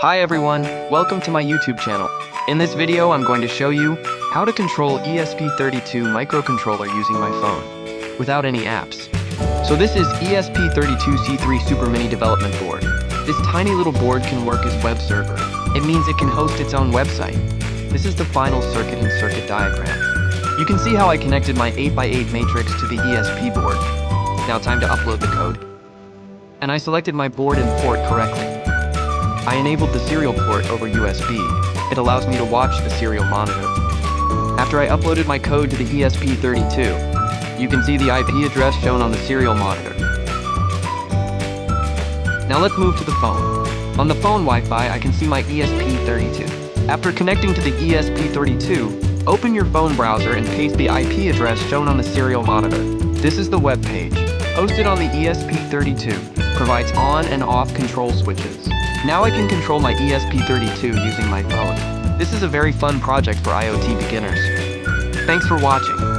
Hi everyone, welcome to my YouTube channel. In this video I'm going to show you how to control ESP32 microcontroller using my phone, without any apps. So this is ESP32C3 Super Mini Development Board. This tiny little board can work as web server. It means it can host its own website. This is the final circuit and circuit diagram. You can see how I connected my 8x8 matrix to the ESP board. Now time to upload the code. And I selected my board and port correctly. I enabled the serial port over USB. It allows me to watch the serial monitor. After I uploaded my code to the ESP32, you can see the IP address shown on the serial monitor. Now let's move to the phone. On the phone Wi-Fi, I can see my ESP32. After connecting to the ESP32, open your phone browser and paste the IP address shown on the serial monitor. This is the web page. Hosted on the ESP32, provides on and off control switches. Now I can control my ESP32 using my phone. This is a very fun project for IoT beginners. Thanks for watching.